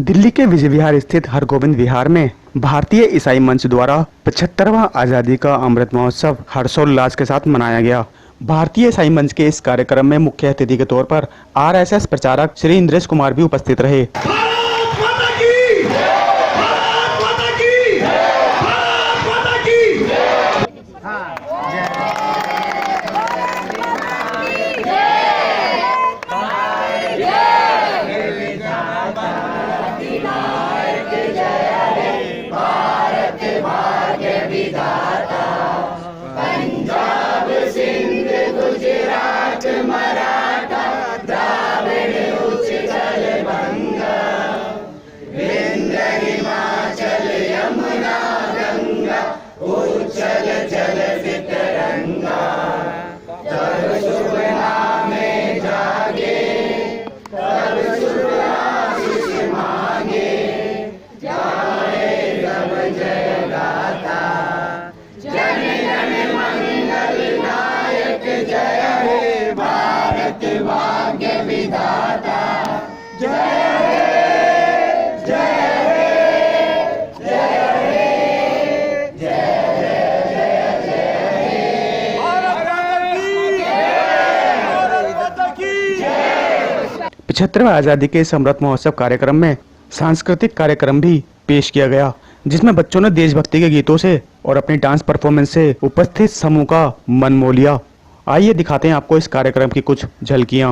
दिल्ली के विजय विहार स्थित हरगोविंद विहार में भारतीय ईसाई मंच द्वारा 75वां आज़ादी का अमृत महोत्सव हर्षोल्लास के साथ मनाया गया। भारतीय ईसाई मंच के इस कार्यक्रम में मुख्य अतिथि के तौर पर आरएसएस प्रचारक श्री इंद्रेश कुमार भी उपस्थित रहे। मराठा द्राविड़ उत्कल बंगा विंध्य हिमाचल यमुना गंगा उच्चल जल तरंगा तब शुभ नामे जागे तब शुभ आशीष मांगे जाए तब जय गाता जन गण मंगल नायक जय हे भारत भाग्य विधाता जय हे जय हे जय हे जय जय जय हे भारत की जय। 75वां आज़ादी के इस अमृत महोत्सव कार्यक्रम में सांस्कृतिक कार्यक्रम भी पेश किया गया, जिसमें बच्चों ने देशभक्ति के गीतों से और अपनी डांस परफॉर्मेंस से उपस्थित समूह का मन मोह लिया। आइए दिखाते हैं आपको इस कार्यक्रम की कुछ झलकियां।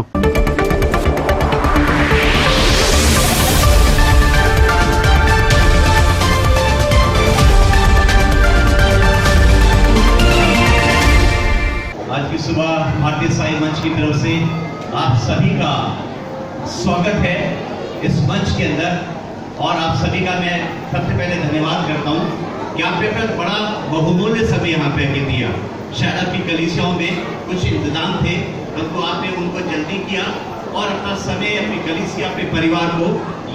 आज की सुबह भारतीय ईसाई मंच की तरफ से आप सभी का स्वागत है इस मंच के अंदर, और आप सभी का मैं सबसे पहले धन्यवाद करता हूँ कि आपने अपना बड़ा बहुमूल्य समय यहाँ पे दिया। शायद आपकी कलीसियाओं में कुछ इंतजाम थे, परंतु आपने उनको जल्दी किया और अपना समय अपनी कलीसिया अपने परिवार को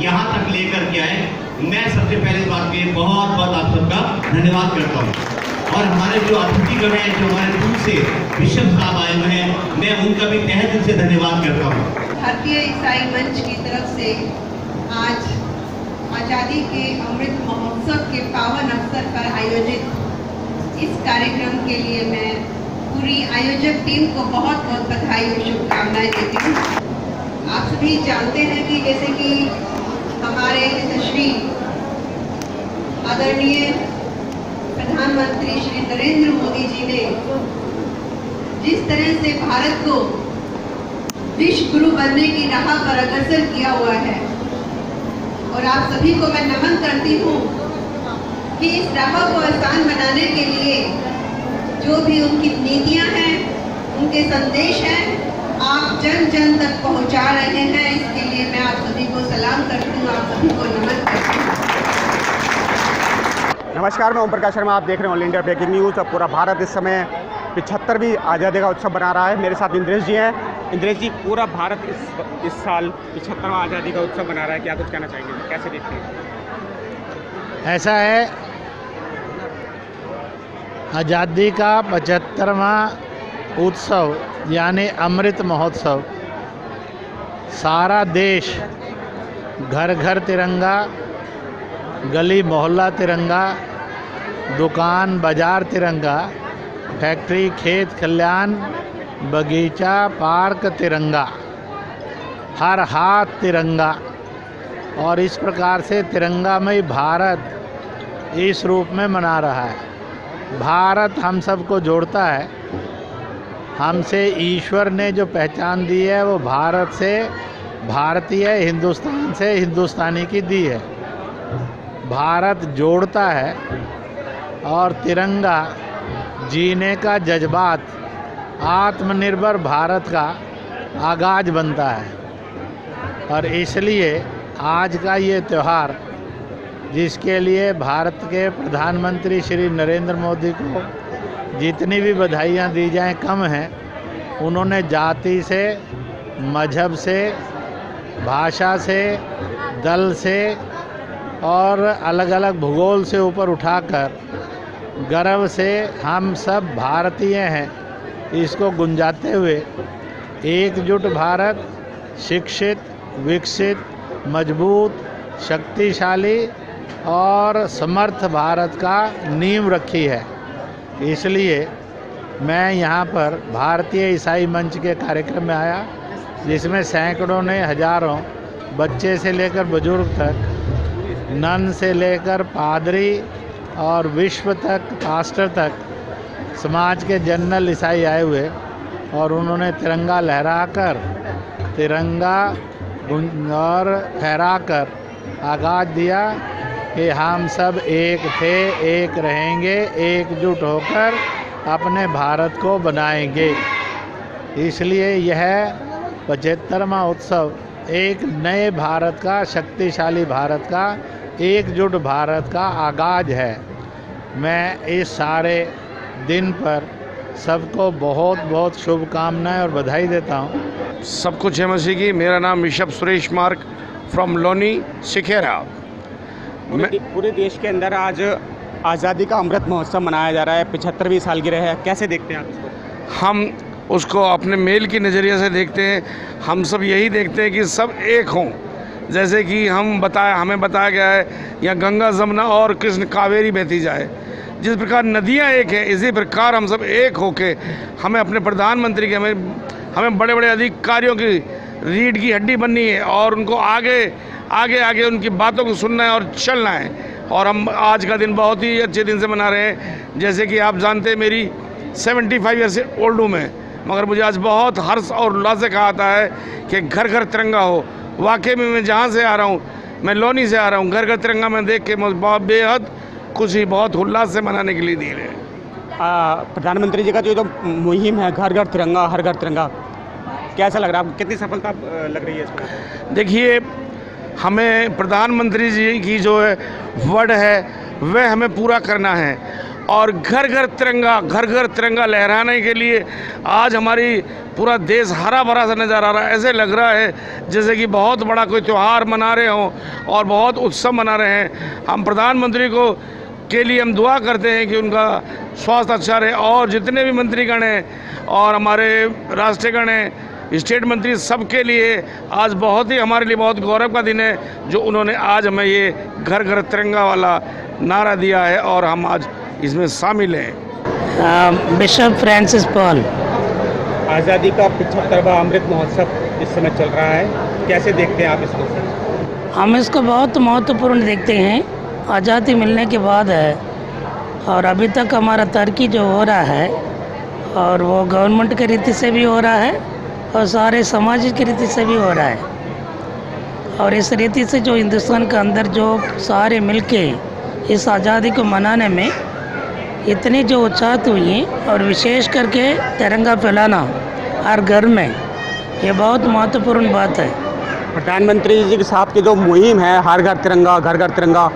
यहाँ तक लेकर के आए। मैं सबसे पहले बात के बहुत बहुत आप सबका धन्यवाद करता हूँ। और हमारे जो अतिथिगण हैं, जो हमारे दूर से बिशप साहब आए हुए हैं, मैं उनका भी तहे दिल से धन्यवाद करता हूँ। भारतीय ईसाई मंच की तरफ से आज आज़ादी के अमृत महोत्सव के पावन अवसर पर आयोजित इस कार्यक्रम के लिए मैं पूरी आयोजक टीम को बहुत बहुत बधाई और शुभकामनाएं देती हूँ। आप सभी जानते हैं कि जैसे कि हमारे यशस्वी आदरणीय प्रधानमंत्री श्री नरेंद्र मोदी जी ने जिस तरह से भारत को विश्व गुरु बनने की राह पर अग्रसर किया हुआ है, और आप सभी को मैं नमन करती हूँ कि इस राह को आसान बनाने के लिए जो भी उनकी नीतियाँ हैं, उनके संदेश हैं, आप जन जन तक पहुँचा रहे हैं। इसके लिए मैं आप सभी को सलाम करती हूँ, आप सभी को नमन करती हूँ। नमस्कार, मैं ओम प्रकाश शर्मा, आप देख रहे हैं ऑल इंडिया ब्रेकिंग न्यूज़। अब पूरा भारत इस समय 75वीं आज़ादी का उत्सव मना रहा है। मेरे साथ इंद्रेश जी हैं। इंद्रेश जी, पूरा भारत इस साल 75वां आज़ादी का उत्सव मना रहा है, क्या कुछ कहना चाहेंगे, कैसे देखते हैं? ऐसा है, आज़ादी का 75वां उत्सव यानी अमृत महोत्सव, सारा देश घर घर तिरंगा, गली मोहल्ला तिरंगा, दुकान बाजार तिरंगा, फैक्ट्री खेत खलियान बगीचा पार्क तिरंगा, हर हाथ तिरंगा। और इस प्रकार से तिरंगामय भारत इस रूप में मना रहा है। भारत हम सबको जोड़ता है। हमसे ईश्वर ने जो पहचान दी है वो भारत से भारतीय, हिंदुस्तान से हिंदुस्तानी की दी है। भारत जोड़ता है और तिरंगा जीने का जज्बात, आत्मनिर्भर भारत का आगाज बनता है। और इसलिए आज का ये त्यौहार, जिसके लिए भारत के प्रधानमंत्री श्री नरेंद्र मोदी को जितनी भी बधाइयाँ दी जाएं कम हैं। उन्होंने जाति से, मजहब से, भाषा से, दल से और अलग अलग भूगोल से ऊपर उठाकर गर्व से हम सब भारतीय हैं इसको गुंजाते हुए एकजुट भारत, शिक्षित, विकसित, मजबूत शक्तिशाली और समर्थ भारत का नींव रखी है। इसलिए मैं यहाँ पर भारतीय ईसाई मंच के कार्यक्रम में आया, जिसमें सैकड़ों ने, हजारों, बच्चे से लेकर बुजुर्ग तक, नन से लेकर पादरी और विश्व तक, पास्टर तक, समाज के जनरल ईसाई आए हुए और उन्होंने तिरंगा लहराकर, तिरंगा और फहराकर आगाज़ दिया कि हम सब एक थे, एक रहेंगे, एकजुट होकर अपने भारत को बनाएंगे। इसलिए यह 75वां उत्सव एक नए भारत का, शक्तिशाली भारत का, एकजुट भारत का आगाज़ है। मैं इस सारे दिन पर सबको बहुत बहुत शुभकामनाएं और बधाई देता हूं। सबको जय मसीह की। मेरा नाम ऋषभ सुरेश मार्क फ्रॉम लोनी सिखेरा। पूरे देश के अंदर आज आज़ादी का अमृत महोत्सव मनाया जा रहा है, 75वीं सालगिरह है, कैसे देखते हैं आप इसको? हम उसको अपने मेल की नज़रिए से देखते हैं। हम सब यही देखते हैं कि सब एक हों। जैसे कि हमें बताया गया है यहाँ गंगा, जमुना और कृष्ण, कावेरी बहती जाए। जिस प्रकार नदियाँ एक हैं, इसी प्रकार हम सब एक होके हमें अपने प्रधानमंत्री के, हमें बड़े बड़े अधिकारियों की रीढ़ की हड्डी बननी है और उनको आगे उनकी बातों को सुनना है और चलना है। और हम आज का दिन बहुत ही अच्छे दिन से मना रहे हैं। जैसे कि आप जानते हैं मेरी 75 ईयर से ओल्ड हूँ मैं, मगर मुझे आज बहुत हर्ष और उल्लास से कहा आता है कि घर घर तिरंगा हो। वाकई में मैं जहाँ से आ रहा हूँ, मैं लोनी से आ रहा हूँ, घर घर तिरंगा मैं देख के मुझे बहुत बेहद खुशी, बहुत उल्लास से मनाने के लिए दी है। प्रधानमंत्री जी का जो मुहिम है घर घर तिरंगा, हर घर तिरंगा, कैसा लग रहा है आपको? कितनी सफलता लग रही है इसमें? देखिए, हमें प्रधानमंत्री जी की जो है वर्ड है वह हमें पूरा करना है और घर घर तिरंगा लहराने के लिए आज हमारी पूरा देश हरा भरा सा नज़र आ रहा है। ऐसे लग रहा है जैसे कि बहुत बड़ा कोई त्यौहार मना रहे हों और बहुत उत्सव मना रहे हैं। हम प्रधानमंत्री को के लिए हम दुआ करते हैं कि उनका स्वास्थ्य अच्छा रहे और जितने भी मंत्रीगण हैं और हमारे राष्ट्रीयगण हैं, स्टेट मंत्री, सबके लिए आज बहुत ही हमारे लिए बहुत गौरव का दिन है जो उन्होंने आज हमें ये घर घर तिरंगा वाला नारा दिया है और हम आज इसमें शामिल हैं। Bishop Francis Paul. आज़ादी का 75वां अमृत महोत्सव इस समय चल रहा है, कैसे देखते हैं आप इसको? हम इसको बहुत महत्वपूर्ण देखते हैं। आज़ादी मिलने के बाद है और अभी तक हमारा तरक्की जो हो रहा है और वो गवर्नमेंट के रीति से भी हो रहा है और सारे समाज की रीति से भी हो रहा है। और इस रीति से जो हिंदुस्तान के अंदर जो सारे मिलके इस आज़ादी को मनाने में इतनी जो उत्साहित हुई हैं और विशेष करके तिरंगा फैलाना हर घर में, ये बहुत महत्वपूर्ण बात है। प्रधानमंत्री जी के साथ की जो मुहिम है हर घर तिरंगा,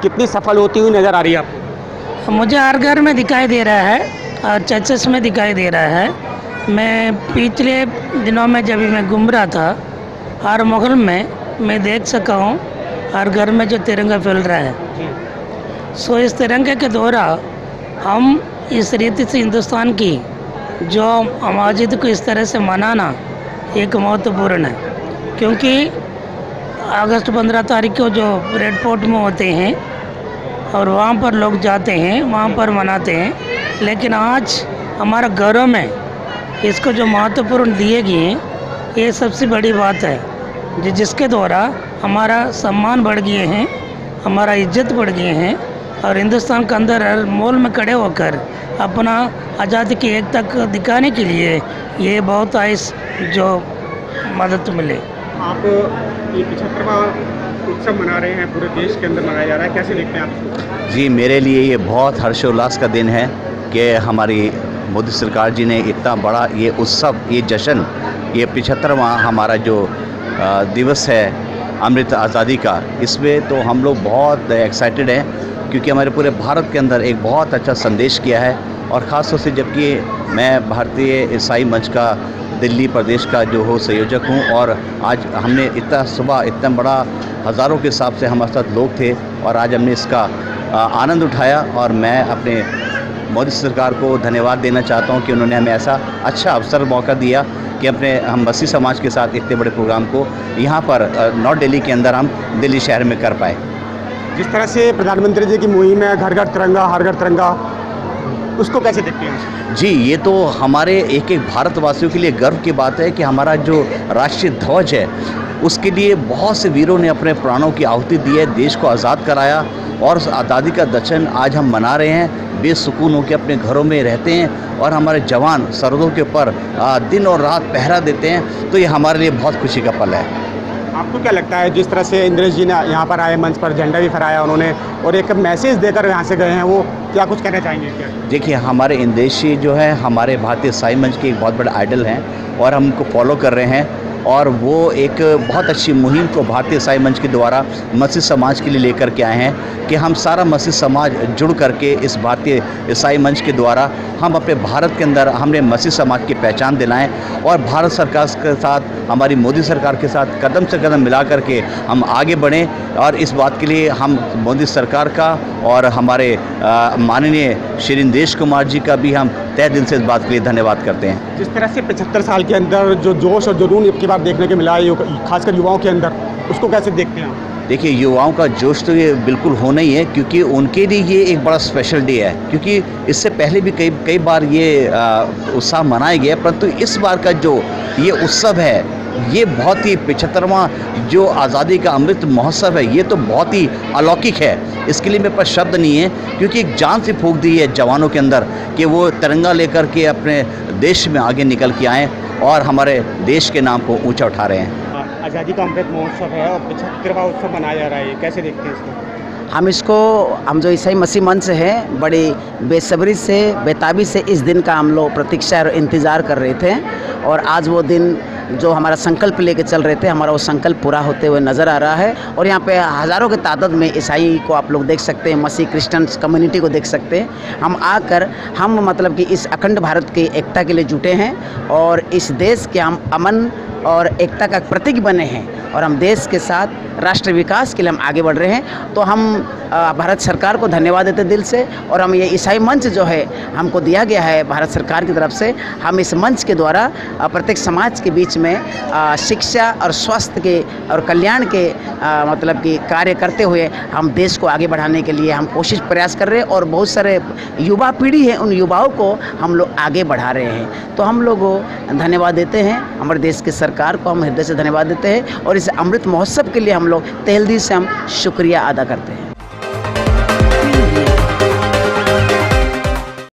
कितनी सफल होती हुई नज़र आ रही है आपको? मुझे हर घर में दिखाई दे रहा है और चर्चेस में दिखाई दे रहा है। मैं पिछले दिनों में जब मैं घूम रहा था, हर मोहल्ले में मैं देख सका हूँ हर घर में जो तिरंगा फैल रहा है। सो इस तिरंगे के द्वारा हम इस रीति से हिंदुस्तान की जो आज़ादी को इस तरह से मनाना एक महत्वपूर्ण है, क्योंकि अगस्त 15 तारीख को जो रेड फोर्ट में होते हैं और वहाँ पर लोग जाते हैं, वहाँ पर मनाते हैं, लेकिन आज हमारा घरों में इसको जो महत्वपूर्ण दिए गए हैं, ये सबसे बड़ी बात है जिसके द्वारा हमारा सम्मान बढ़ गए हैं, हमारा इज्जत बढ़ गए हैं और हिंदुस्तान के अंदर हर मोल में खड़े होकर अपना आज़ादी की एकता दिखाने के लिए ये बहुत आइस जो मदद मिले। आप ये 75वां उत्सव मना रहे हैं, पूरे देश के अंदर मनाया जा रहा है, कैसे देखते हैं आप? जी, मेरे लिए ये बहुत हर्षोल्लास का दिन है कि हमारी मोदी सरकार जी ने इतना बड़ा ये उत्सव, ये जश्न, ये 75वां हमारा जो दिवस है अमृत आज़ादी का, इसमें तो हम लोग बहुत एक्साइटेड हैं क्योंकि हमारे पूरे भारत के अंदर एक बहुत अच्छा संदेश किया है। और ख़ास तौर से जबकि मैं भारतीय ईसाई मंच का दिल्ली प्रदेश का जो हो संयोजक हूँ और आज हमने इतना सुबह इतना बड़ा हज़ारों के हिसाब से हमारे साथ लोग थे और आज हमने इसका आनंद उठाया और मैं अपने मोदी सरकार को धन्यवाद देना चाहता हूँ कि उन्होंने हमें ऐसा अच्छा अवसर मौका दिया कि अपने हम मसीह समाज के साथ इतने बड़े प्रोग्राम को यहाँ पर नॉर्थ दिल्ली के अंदर हम दिल्ली शहर में कर पाए। जिस तरह से प्रधानमंत्री जी की मुहिम है घर घर तिरंगा हर घर तिरंगा, उसको कैसे देखते हैं? जी, ये तो हमारे एक एक भारतवासियों के लिए गर्व की बात है कि हमारा जो राष्ट्रीय ध्वज है उसके लिए बहुत से वीरों ने अपने प्राणों की आहुति दी है, देश को आज़ाद कराया और आज़ादी का जश्न आज हम मना रहे हैं। बेसुकून होकर अपने घरों में रहते हैं और हमारे जवान सरहदों के ऊपर दिन और रात पहरा देते हैं, तो ये हमारे लिए बहुत खुशी का पल है। आपको क्या लगता है जिस तरह से इंद्रेश जी ने यहाँ पर आए, मंच पर झंडा भी फहराया उन्होंने और एक मैसेज देकर यहाँ से गए हैं, वो क्या कुछ कहना चाहेंगे? क्या देखिए, हमारे इंद्रेश जी जो है हमारे भारतीय ईसाई मंच के एक बहुत बड़े आइडल हैं और हम उनको फॉलो कर रहे हैं और वो एक बहुत अच्छी मुहिम को भारतीय ईसाई मंच के द्वारा मसीह समाज के लिए लेकर के आए हैं कि हम सारा मसीह समाज जुड़ करके इस भारतीय ईसाई मंच के द्वारा हम अपने भारत के अंदर हमने मसीह समाज की पहचान दिलाएं और भारत सरकार के साथ हमारी मोदी सरकार के साथ कदम से कदम मिला करके हम आगे बढ़ें। और इस बात के लिए हम मोदी सरकार का और हमारे माननीय श्री इंद्रेश कुमार जी का भी हम तहे दिल से इस बात के लिए धन्यवाद करते हैं। जिस तरह से 75 साल के अंदर जो जोश और जुनून एक बार देखने को मिला है खासकर युवाओं के अंदर, उसको कैसे देखते हैं आप? देखिए, युवाओं का जोश तो ये बिल्कुल होना ही है क्योंकि उनके लिए ये एक बड़ा स्पेशल डे है, क्योंकि इससे पहले भी कई बार ये उत्साह मनाया गया, परंतु इस बार का जो ये उत्सव है ये बहुत ही 75वां जो आज़ादी का अमृत महोत्सव है, ये तो बहुत ही अलौकिक है। इसके लिए मेरे पास शब्द नहीं है क्योंकि एक जान से फूंक दी है जवानों के अंदर कि वो तिरंगा लेकर के अपने देश में आगे निकल के आएँ और हमारे देश के नाम को ऊंचा उठा रहे हैं। आज़ादी का अमृत महोत्सव है और 75वां उत्सव मनाया जा रहा है, कैसे देखते हैं इसको? हम जो ईसाई मसीह मंच है बड़ी बेसब्री से बेताबी से इस दिन का हम लोग प्रतीक्षा और इंतज़ार कर रहे थे और आज वो दिन जो हमारा संकल्प लेके चल रहे थे, हमारा वो संकल्प पूरा होते हुए नज़र आ रहा है। और यहाँ पे हज़ारों की तादाद में ईसाई को आप लोग देख सकते हैं, मसीह क्रिश्चियन कम्युनिटी को देख सकते हैं। हम मतलब कि इस अखंड भारत की एकता के लिए जुटे हैं और इस देश के हम अमन और एकता का प्रतीक बने हैं और हम देश के साथ राष्ट्र विकास के लिए हम आगे बढ़ रहे हैं। तो हम भारत सरकार को धन्यवाद देते दिल से और हम ये ईसाई मंच जो है हमको दिया गया है भारत सरकार की तरफ से, हम इस मंच के द्वारा प्रत्येक समाज के बीच में शिक्षा और स्वास्थ्य के और कल्याण के मतलब कि कार्य करते हुए हम देश को आगे बढ़ाने के लिए हम कोशिश प्रयास कर रहे हैं और बहुत सारे युवा पीढ़ी है, उन युवाओं को हम लोग आगे बढ़ा रहे हैं। तो हम लोग धन्यवाद देते हैं, हमारे देश की सरकार को हम हृदय से धन्यवाद देते हैं और इस अमृत महोत्सव के लिए हम लोग तहे दिल से हम शुक्रिया अदा करते हैं।